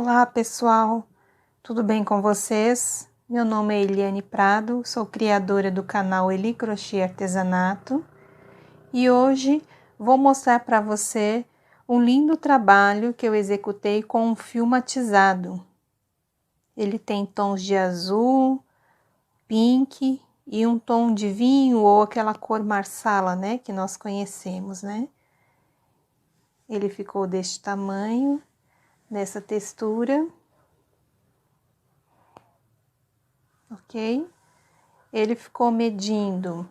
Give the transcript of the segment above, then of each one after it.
Olá pessoal, tudo bem com vocês? Meu nome é Eliane Prado, sou criadora do canal Eli Crochê Artesanato e hoje vou mostrar para você um lindo trabalho que eu executei com um fio matizado. Ele tem tons de azul, pink e um tom de vinho ou aquela cor marsala, né, que nós conhecemos, né? Ele ficou deste tamanho, nessa textura. Ok? Ele ficou medindo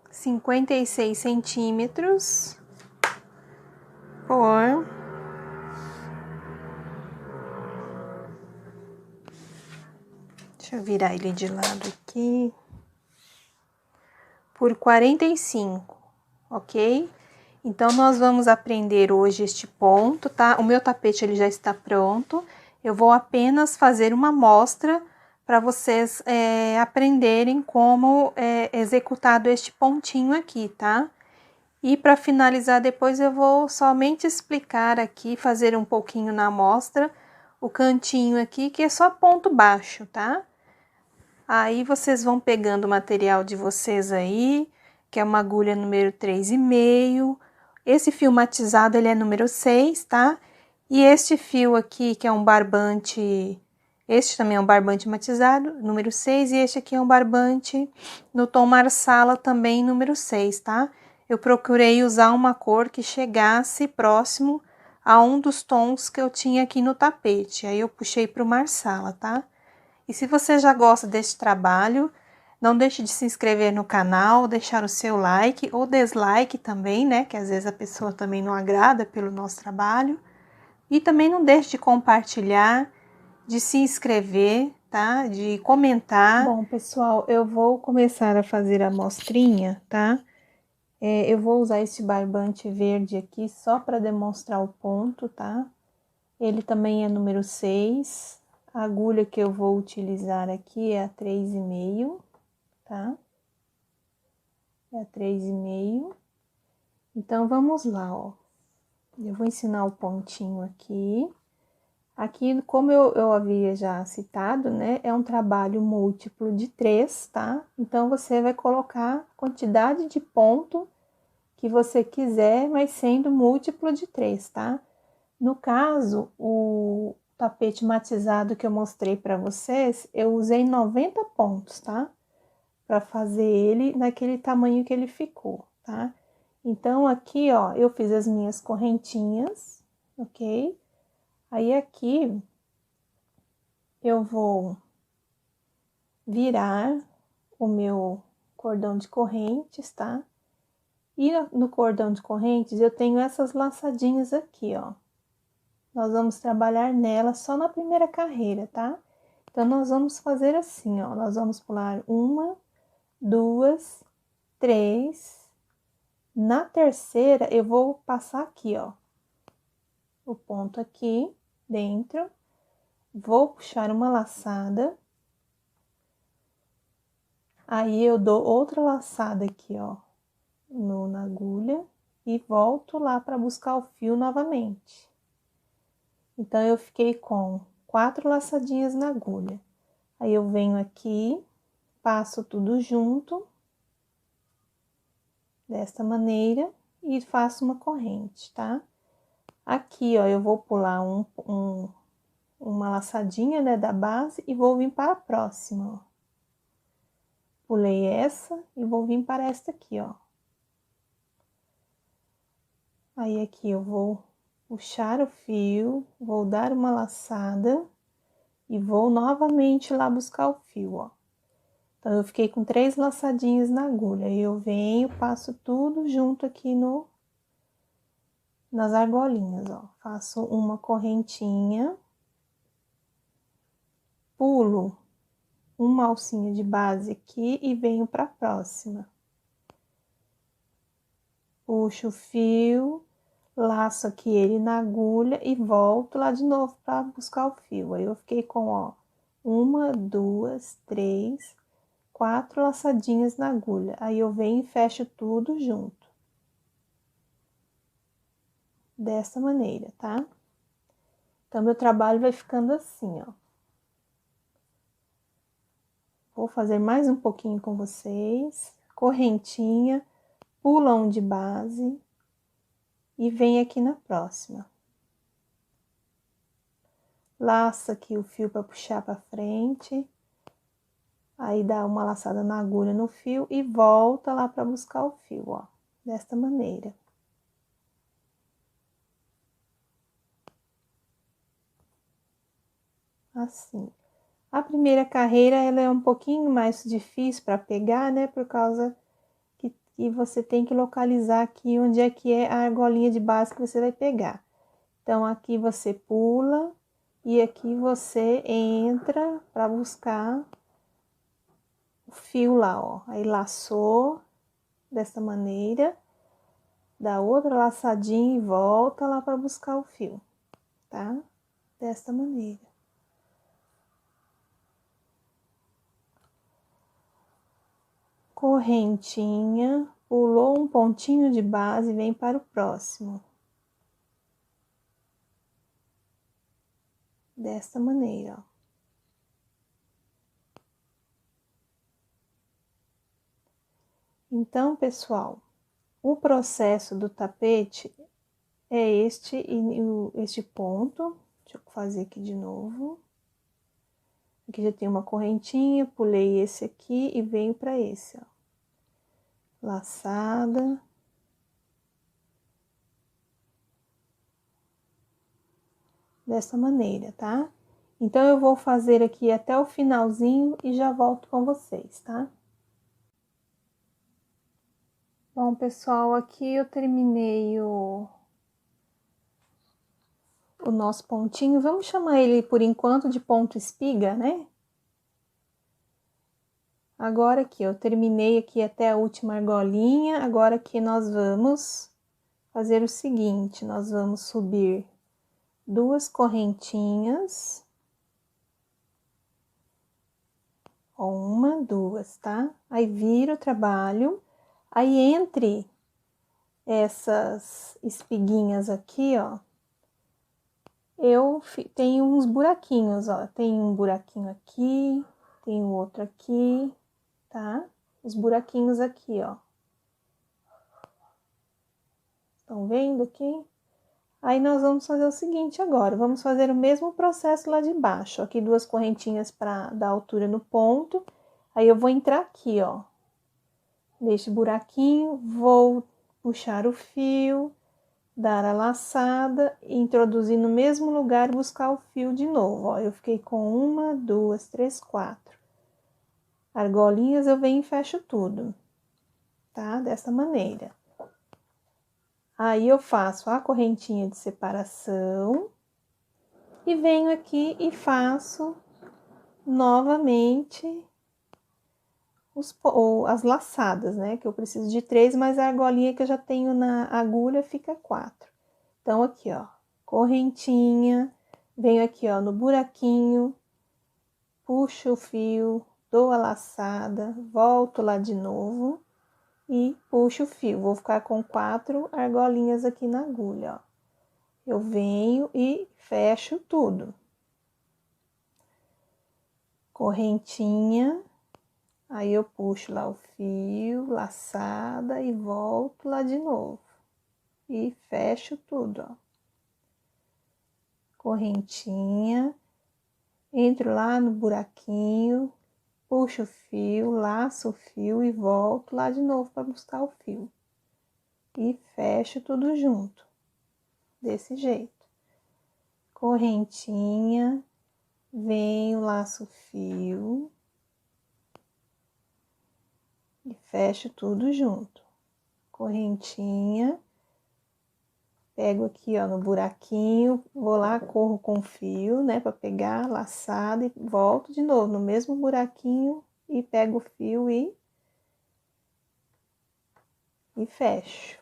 56 centímetros por 45, ok? Então, nós vamos aprender hoje este ponto, tá? O meu tapete, ele já está pronto. Eu vou apenas fazer uma amostra para vocês aprenderem como é executado este pontinho aqui, tá? E para finalizar depois eu vou somente explicar aqui, fazer um pouquinho na amostra, o cantinho aqui, que é só ponto baixo, tá? Aí vocês vão pegando o material de vocês aí, que é uma agulha número 3,5. Esse fio matizado, ele é número 6, tá? E este fio aqui, que é um barbante, este também é um barbante matizado, número 6, e este aqui é um barbante no tom marsala, também número 6, tá? Eu procurei usar uma cor que chegasse próximo a um dos tons que eu tinha aqui no tapete, aí eu puxei para o marsala, tá? E se você já gosta desse trabalho, não deixe de se inscrever no canal, deixar o seu like ou dislike também, né? Que às vezes a pessoa também não agrada pelo nosso trabalho. E também não deixe de compartilhar, de se inscrever, tá? De comentar. Bom, pessoal, eu vou começar a fazer a amostrinha, tá? Eu vou usar esse barbante verde aqui só para demonstrar o ponto, tá? Ele também é número 6. A agulha que eu vou utilizar aqui é a 3,5, tá? É a 3,5. Então, vamos lá, ó. Eu vou ensinar o pontinho aqui. Aqui, como eu havia já citado, né? É um trabalho múltiplo de 3, tá? Então, você vai colocar a quantidade de ponto que você quiser, mas sendo múltiplo de 3, tá? No caso, o tapete matizado que eu mostrei para vocês, eu usei 90 pontos, tá? Para fazer ele naquele tamanho que ele ficou, tá? Então, aqui, ó, eu fiz as minhas correntinhas, ok? Aí, aqui, eu vou virar o meu cordão de correntes, tá? E no cordão de correntes, eu tenho essas laçadinhas aqui, ó. Nós vamos trabalhar nela só na primeira carreira, tá? Então, nós vamos fazer assim, ó. Nós vamos pular 1, 2, 3. Na terceira, eu vou passar aqui, ó. O ponto aqui dentro. Vou puxar uma laçada. Aí, eu dou outra laçada aqui, ó. Na agulha. E volto lá para buscar o fio novamente. Então, eu fiquei com 4 laçadinhas na agulha. Aí, eu venho aqui, passo tudo junto, desta maneira, e faço uma corrente, tá? Aqui, ó, eu vou pular uma laçadinha, né, da base e vou vir para a próxima, ó. Pulei essa e vou vir para esta aqui, ó. Aí, aqui eu vou puxar o fio, vou dar uma laçada e vou novamente lá buscar o fio, ó. Então, eu fiquei com 3 laçadinhas na agulha. Aí, eu venho, passo tudo junto aqui nas argolinhas, ó. Faço uma correntinha, pulo uma alcinha de base aqui e venho para a próxima. Puxo o fio, laço aqui ele na agulha e volto lá de novo para buscar o fio. Aí, eu fiquei com, ó, 1, 2, 3, 4 laçadinhas na agulha. Aí, eu venho e fecho tudo junto. dessa maneira, tá? Então, meu trabalho vai ficando assim, ó. Vou fazer mais um pouquinho com vocês. Correntinha, pula um de base e vem aqui na próxima. Laça aqui o fio para puxar para frente. Aí, dá uma laçada na agulha no fio e volta lá para buscar o fio, ó. Desta maneira. Assim. A primeira carreira, ela é um pouquinho mais difícil para pegar, né? Por causa que você tem que localizar aqui onde é que é a argolinha de base que você vai pegar. Então, aqui você pula e aqui você entra para buscar o fio lá, ó. Aí, laçou dessa maneira, dá outra laçadinha e volta lá para buscar o fio, tá? Desta maneira. Correntinha, pulou um pontinho de base, vem para o próximo. Desta maneira, ó. Então, pessoal, o processo do tapete é este ponto. Deixa eu fazer aqui de novo. Aqui já tem uma correntinha, pulei esse aqui e venho para esse, ó. Laçada. Dessa maneira, tá? Então, eu vou fazer aqui até o finalzinho e já volto com vocês, tá? Bom, pessoal, aqui eu terminei o nosso pontinho. Vamos chamar ele, por enquanto, de ponto espiga, né? Agora aqui, eu terminei aqui até a última argolinha. Agora aqui nós vamos fazer o seguinte, nós vamos subir 2 correntinhas. Uma, 2, tá? Aí vira o trabalho. Aí, entre essas espiguinhas aqui, ó, eu tenho uns buraquinhos, ó. Tem um buraquinho aqui, tem outro aqui, tá? Os buraquinhos aqui, ó. Estão vendo aqui? Aí, nós vamos fazer o seguinte agora, vamos fazer o mesmo processo lá de baixo. Aqui, 2 correntinhas para dar altura no ponto. Aí, eu vou entrar aqui, ó. Neste buraquinho, vou puxar o fio, dar a laçada, introduzir no mesmo lugar e buscar o fio de novo, ó. Eu fiquei com 1, 2, 3, 4 argolinhas, eu venho e fecho tudo, tá? Dessa maneira. Aí, eu faço a correntinha de separação e venho aqui e faço novamente as laçadas, né? Que eu preciso de 3, mas a argolinha que eu já tenho na agulha fica 4. Então, aqui, ó, correntinha, venho aqui, ó, no buraquinho, puxo o fio, dou a laçada, volto lá de novo e puxo o fio. Vou ficar com 4 argolinhas aqui na agulha, ó. Eu venho e fecho tudo. Correntinha, aí eu puxo lá o fio, laçada e volto lá de novo. E fecho tudo, ó. Correntinha, entro lá no buraquinho, puxo o fio, laço o fio e volto lá de novo para buscar o fio. E fecho tudo junto, desse jeito. Correntinha, venho, laço o fio e fecho tudo junto. Correntinha, pego aqui, ó, no buraquinho, vou lá, corro com o fio, né, para pegar, laçada e volto de novo no mesmo buraquinho e pego o fio e fecho.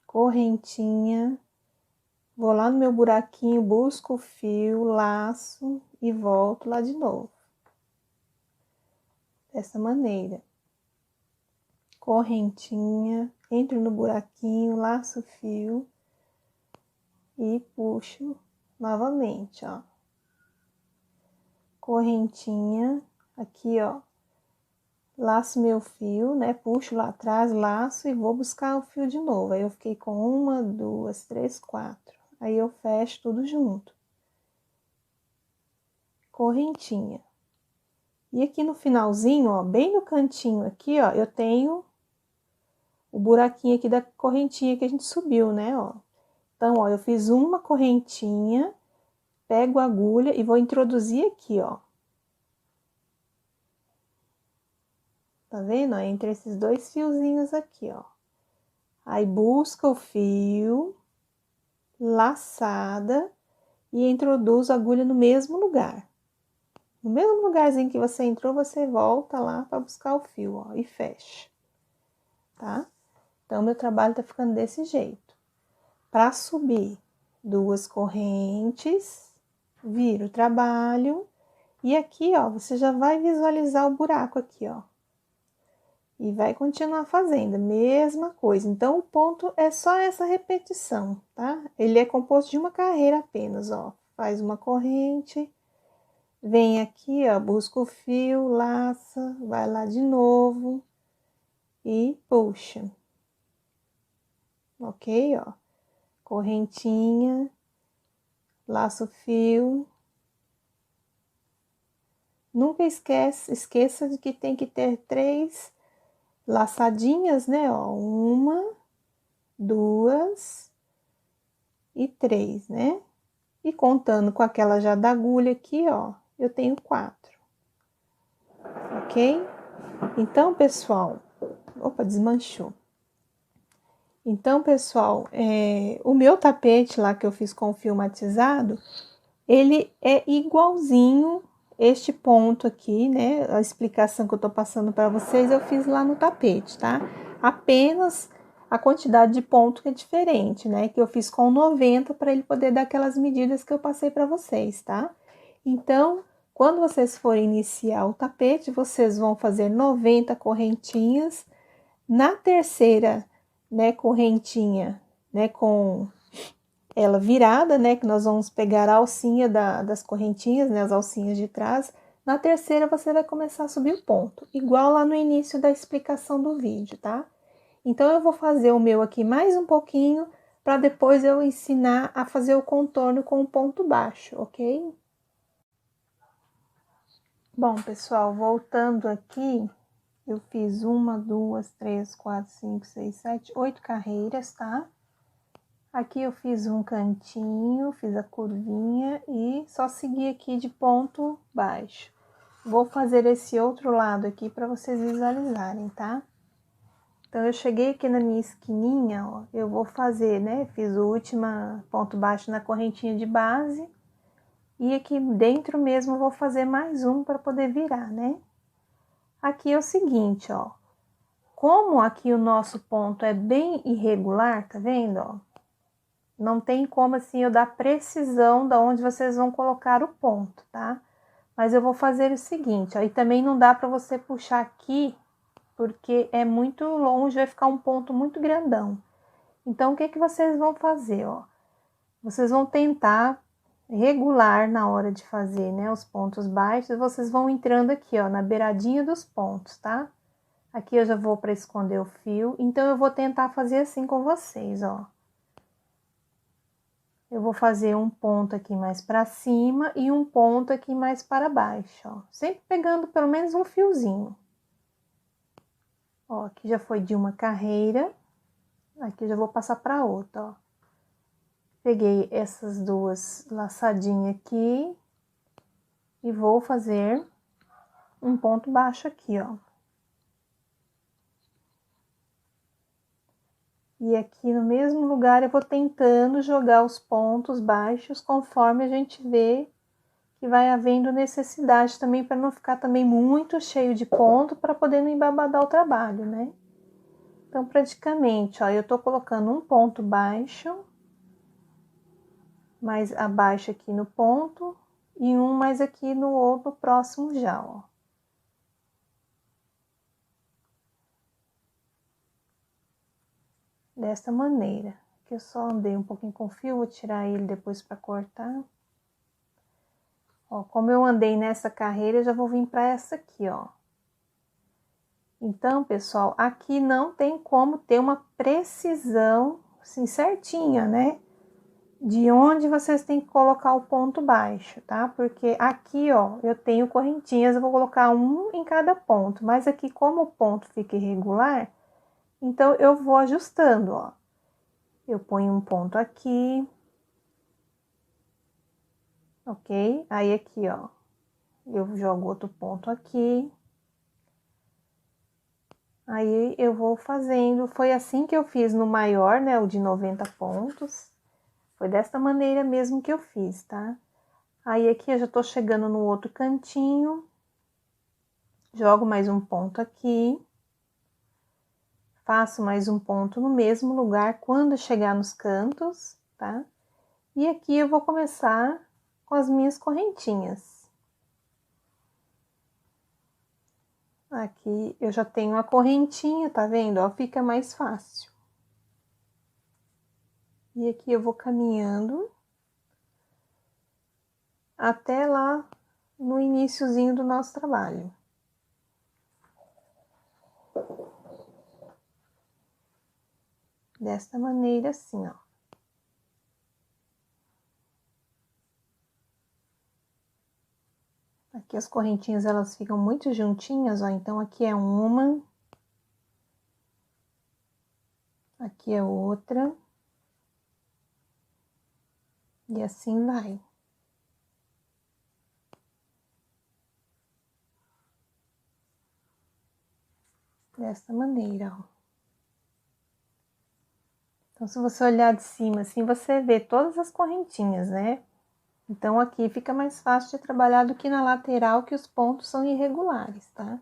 Correntinha, vou lá no meu buraquinho, busco o fio, laço e volto lá de novo. Dessa maneira. Correntinha, entro no buraquinho, laço o fio e puxo novamente, ó. Correntinha, aqui, ó. Laço meu fio, né? Puxo lá atrás, laço e vou buscar o fio de novo. Aí eu fiquei com 1, 2, 3, 4. Aí eu fecho tudo junto. Correntinha. E aqui no finalzinho, ó, bem no cantinho aqui, ó, eu tenho o buraquinho aqui da correntinha que a gente subiu, né, ó. Então, ó, eu fiz uma correntinha, pego a agulha e vou introduzir aqui, ó. Tá vendo? Ó, entre esses dois fiozinhos aqui, ó. Aí, busca o fio, laçada, e introduzo a agulha no mesmo lugar. No mesmo lugarzinho que você entrou, você volta lá para buscar o fio, ó, e fecha, tá? Então, meu trabalho tá ficando desse jeito. Para subir, 2 correntes, viro o trabalho, e aqui, ó, você já vai visualizar o buraco aqui, ó. E vai continuar fazendo a mesma coisa. Então, o ponto é só essa repetição, tá? Ele é composto de uma carreira apenas, ó. Faz uma corrente, vem aqui, ó, busca o fio, laça, vai lá de novo e puxa. Ok, ó. Correntinha, laço o fio. Nunca esqueça de que tem que ter 3 laçadinhas, né, ó, 1, 2 e 3, né? E contando com aquela já da agulha aqui, ó, eu tenho 4, ok? Então, pessoal, opa, desmanchou. Então, pessoal, o meu tapete lá que eu fiz com fio matizado, ele é igualzinho este ponto aqui, né? A explicação que eu tô passando para vocês, eu fiz lá no tapete, tá? Apenas a quantidade de ponto que é diferente, né? Que eu fiz com 90 para ele poder dar aquelas medidas que eu passei para vocês, tá? Então, quando vocês forem iniciar o tapete, vocês vão fazer 90 correntinhas. Na terceira, né, correntinha, né, com ela virada, né, que nós vamos pegar a alcinha das correntinhas, né, as alcinhas de trás. Na terceira, você vai começar a subir o ponto, igual lá no início da explicação do vídeo, tá? Então, eu vou fazer o meu aqui mais um pouquinho, para depois eu ensinar a fazer o contorno com o ponto baixo, ok? Bom, pessoal, voltando aqui, eu fiz 1, 2, 3, 4, 5, 6, 7, 8 carreiras, tá? Aqui eu fiz um cantinho, fiz a curvinha e só segui aqui de ponto baixo. Vou fazer esse outro lado aqui para vocês visualizarem, tá? Então, eu cheguei aqui na minha esquininha, ó, eu vou fazer, né? Fiz o último ponto baixo na correntinha de base. E aqui dentro mesmo eu vou fazer mais um para poder virar, né? Aqui é o seguinte, ó. Como aqui o nosso ponto é bem irregular, tá vendo, ó? Não tem como assim eu dar precisão da onde vocês vão colocar o ponto, tá? Mas eu vou fazer o seguinte, ó, e também não dá para você puxar aqui, porque é muito longe, vai ficar um ponto muito grandão. Então, o que que vocês vão fazer, ó? Vocês vão tentar regular na hora de fazer, né, os pontos baixos, vocês vão entrando aqui, ó, na beiradinha dos pontos, tá? Aqui eu já vou para esconder o fio, então eu vou tentar fazer assim com vocês, ó. Eu vou fazer um ponto aqui mais para cima e um ponto aqui mais para baixo, ó. Sempre pegando pelo menos um fiozinho. Ó, aqui já foi de uma carreira, aqui eu já vou passar para outra, ó. Peguei essas duas laçadinhas aqui e vou fazer um ponto baixo aqui, ó. E aqui no mesmo lugar eu vou tentando jogar os pontos baixos conforme a gente vê que vai havendo necessidade também, para não ficar também muito cheio de ponto, para poder não embabadar o trabalho, né? Então, praticamente, ó, eu tô colocando um ponto baixo, mais abaixo aqui no ponto, e um mais aqui no outro próximo já, ó. dessa maneira. Aqui eu só andei um pouquinho com fio, vou tirar ele depois para cortar. Ó, como eu andei nessa carreira, eu já vou vir para essa aqui, ó. Então, pessoal, aqui não tem como ter uma precisão, assim, certinha, né? De onde vocês têm que colocar o ponto baixo, tá? Porque aqui, ó, eu tenho correntinhas, eu vou colocar um em cada ponto. Mas aqui, como o ponto fica irregular, então eu vou ajustando, ó. Eu ponho um ponto aqui. Ok? Aí aqui, ó, eu jogo outro ponto aqui. Aí eu vou fazendo, foi assim que eu fiz no maior, né, o de 90 pontos. Foi dessa maneira mesmo que eu fiz, tá? Aí aqui eu já tô chegando no outro cantinho. Jogo mais um ponto aqui. Faço mais um ponto no mesmo lugar quando chegar nos cantos, tá? E aqui eu vou começar com as minhas correntinhas. Aqui eu já tenho a correntinha, tá vendo? Ó, fica mais fácil. E aqui eu vou caminhando até lá no iniciozinho do nosso trabalho. Desta maneira assim, ó. Aqui as correntinhas, elas ficam muito juntinhas, ó. Então, aqui é uma. Aqui é outra. E assim vai. Dessa maneira, ó. Então, se você olhar de cima assim, você vê todas as correntinhas, né? Então, aqui fica mais fácil de trabalhar do que na lateral, que os pontos são irregulares, tá?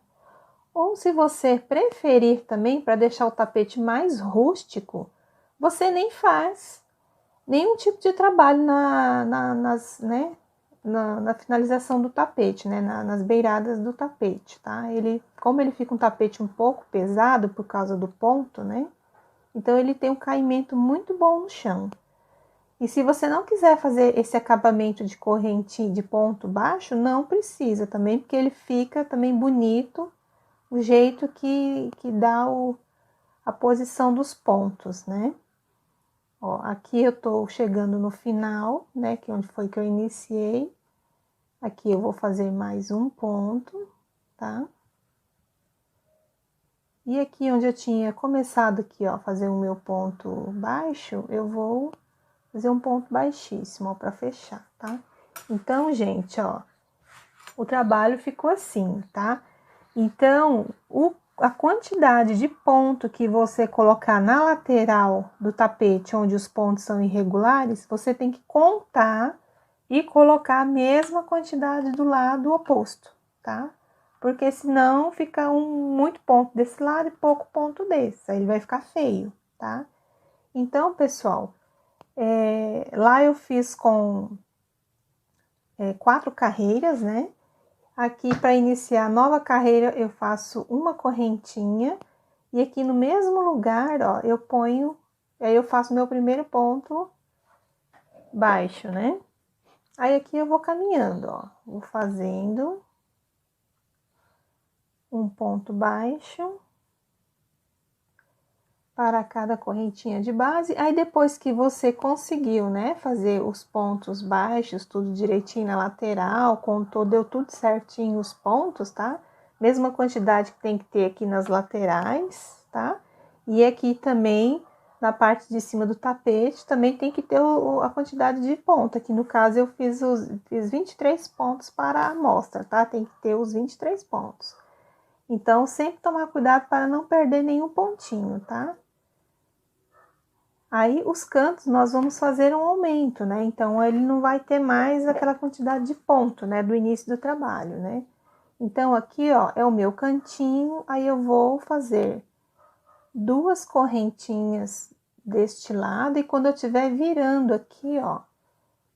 Ou se você preferir também, para deixar o tapete mais rústico, você nem faz nenhum tipo de trabalho na finalização do tapete, né? Nas beiradas do tapete, tá? Como ele fica um tapete um pouco pesado por causa do ponto, né? Então, ele tem um caimento muito bom no chão. E se você não quiser fazer esse acabamento de corrente de ponto baixo, não precisa também, porque ele fica também bonito, o jeito que dá a posição dos pontos, né? Ó, aqui eu tô chegando no final, né, que onde foi que eu iniciei. Aqui eu vou fazer mais um ponto, tá? E aqui onde eu tinha começado aqui, ó, fazer o meu ponto baixo, eu vou fazer um ponto baixíssimo, ó, pra fechar, tá? Então, gente, ó, o trabalho ficou assim, tá? Então, a quantidade de ponto que você colocar na lateral do tapete, onde os pontos são irregulares, você tem que contar e colocar a mesma quantidade do lado oposto, tá? Porque senão fica muito ponto desse lado e pouco ponto desse, aí ele vai ficar feio, tá? Então, pessoal, lá eu fiz com 4 carreiras, né? Aqui, para iniciar a nova carreira, eu faço uma correntinha. E aqui no mesmo lugar, ó, eu ponho... Aí eu faço meu primeiro ponto baixo, né? Aí aqui eu vou caminhando, ó. Vou fazendo um ponto baixo para cada correntinha de base. Aí depois que você conseguiu, né, fazer os pontos baixos, tudo direitinho na lateral, contou, deu tudo certinho os pontos, tá? Mesma quantidade que tem que ter aqui nas laterais, tá? E aqui também, na parte de cima do tapete, também tem que ter a quantidade de ponto. Aqui no caso eu fiz 23 pontos para a amostra, tá? Tem que ter os 23 pontos. Então, sempre tomar cuidado para não perder nenhum pontinho, tá? Aí, os cantos, nós vamos fazer um aumento, né? Então, ele não vai ter mais aquela quantidade de ponto, né? Do início do trabalho, né? Então, aqui, ó, é o meu cantinho, aí eu vou fazer 2 correntinhas deste lado, e quando eu estiver virando aqui, ó,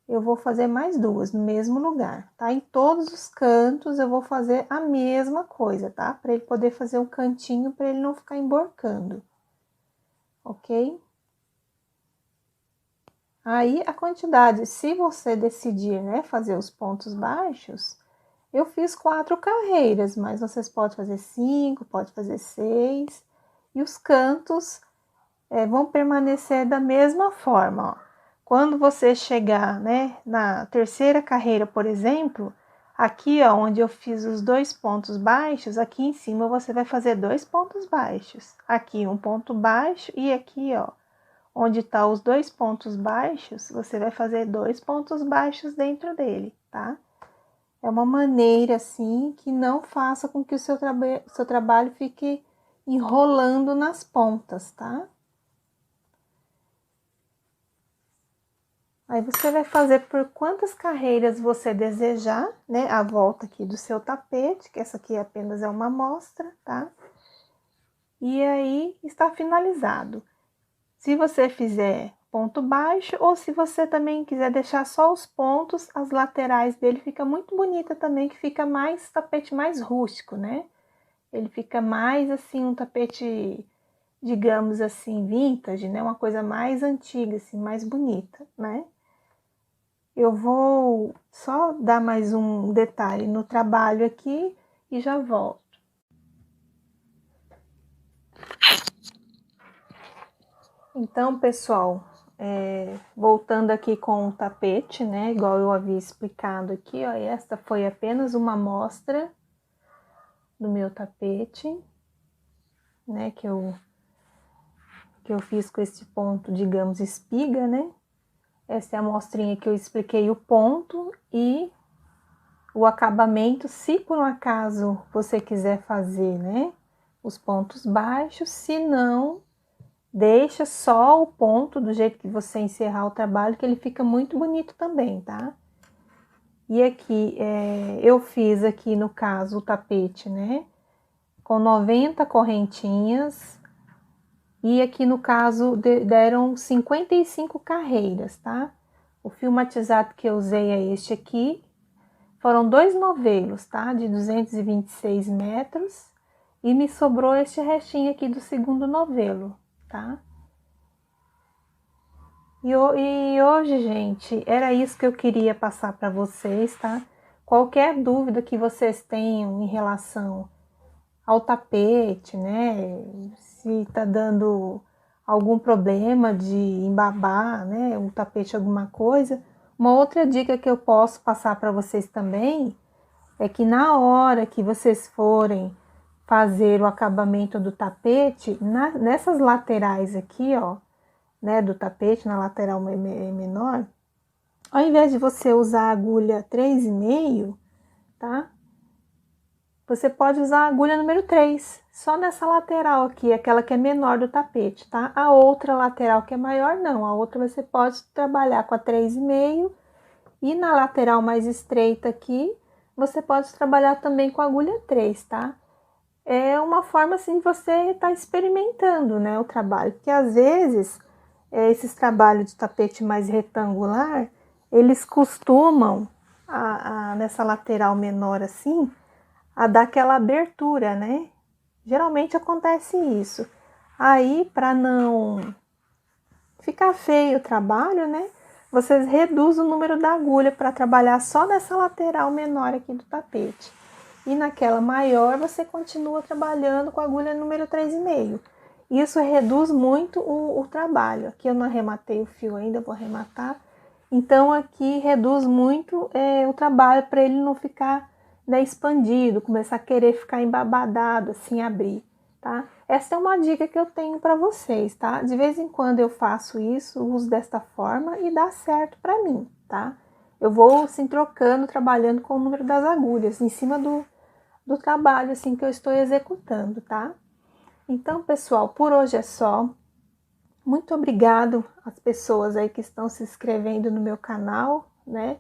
eu vou fazer mais 2 no mesmo lugar, tá? Em todos os cantos eu vou fazer a mesma coisa, tá? Para ele poder fazer um cantinho, para ele não ficar emborcando, ok? Aí, a quantidade, se você decidir, né, fazer os pontos baixos, eu fiz 4 carreiras, mas vocês podem fazer 5, pode fazer 6. E os cantos vão permanecer da mesma forma, ó. Quando você chegar, né, na terceira carreira, por exemplo, aqui, ó, onde eu fiz os 2 pontos baixos, aqui em cima você vai fazer 2 pontos baixos. Aqui um ponto baixo e aqui, ó, onde tá os 2 pontos baixos, você vai fazer 2 pontos baixos dentro dele, tá? É uma maneira, assim, que não faça com que o seu trabalho fique enrolando nas pontas, tá? Aí você vai fazer por quantas carreiras você desejar, né? A volta aqui do seu tapete, que essa aqui apenas é uma amostra, tá? E aí está finalizado. Se você fizer ponto baixo, ou se você também quiser deixar só os pontos, as laterais dele fica muito bonita também, que fica mais tapete mais rústico, né? Ele fica mais assim, um tapete, digamos assim, vintage, né? Uma coisa mais antiga, assim, mais bonita, né? Eu vou só dar mais um detalhe no trabalho aqui e já volto. Então, pessoal, voltando aqui com o tapete, né? Igual eu havia explicado aqui, ó. Esta foi apenas uma amostra do meu tapete, né? Que eu fiz com esse ponto, digamos, espiga, né? Essa é a amostrinha que eu expliquei o ponto e o acabamento, se por um acaso você quiser fazer, né, os pontos baixos, se não, deixa só o ponto do jeito que você encerrar o trabalho, que ele fica muito bonito também, tá? E aqui, eu fiz aqui no caso o tapete, né, com 90 correntinhas, e aqui no caso deram 55 carreiras, tá? O fio matizado que eu usei é este aqui. Foram 2 novelos, tá? De 226 metros. E me sobrou este restinho aqui do segundo novelo, tá? E hoje, gente, era isso que eu queria passar para vocês, tá? Qualquer dúvida que vocês tenham em relação ao tapete, né? Se tá dando algum problema de embabar, né? O tapete, alguma coisa. Uma outra dica que eu posso passar para vocês também é que na hora que vocês forem fazer o acabamento do tapete, nessas laterais aqui, ó, né, do tapete, na lateral menor, ao invés de você usar a agulha 3,5, tá? Você pode usar a agulha número 3, só nessa lateral aqui, aquela que é menor do tapete, tá? A outra lateral que é maior, não. A outra você pode trabalhar com a 3,5 e na lateral mais estreita aqui, você pode trabalhar também com a agulha 3, tá? É uma forma assim de você estar experimentando, né, o trabalho. Porque às vezes, esses trabalhos de tapete mais retangular, eles costumam, nessa lateral menor assim, a dar aquela abertura, né? Geralmente acontece isso. Aí, para não ficar feio o trabalho, né? Vocês reduzem o número da agulha para trabalhar só nessa lateral menor aqui do tapete. E naquela maior você continua trabalhando com a agulha número 3,5. Isso reduz muito o trabalho. Aqui eu não arrematei o fio ainda, vou arrematar. Então aqui reduz muito o trabalho para ele não ficar, né, expandido, começar a querer ficar embabadado, assim, abrir, tá? Essa é uma dica que eu tenho para vocês, tá? De vez em quando eu faço isso, uso desta forma e dá certo para mim, tá? Eu vou, assim, trocando, trabalhando com o número das agulhas em cima do trabalho, assim, que eu estou executando, tá? Então, pessoal, por hoje é só. Muito obrigado às pessoas aí que estão se inscrevendo no meu canal, né?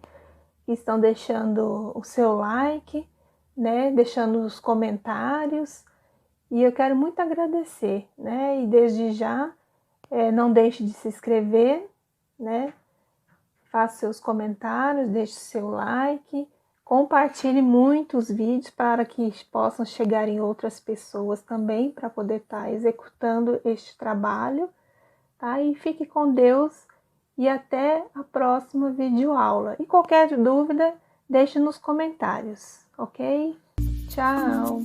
Que estão deixando o seu like, né? Deixando os comentários. E eu quero muito agradecer, né? E desde já, não deixe de se inscrever, né? Faça seus comentários, deixe seu like, compartilhe muito os vídeos para que possam chegar em outras pessoas também, para poder estar executando este trabalho, tá? E fique com Deus e até a próxima videoaula. E qualquer dúvida, deixe nos comentários, ok? Tchau!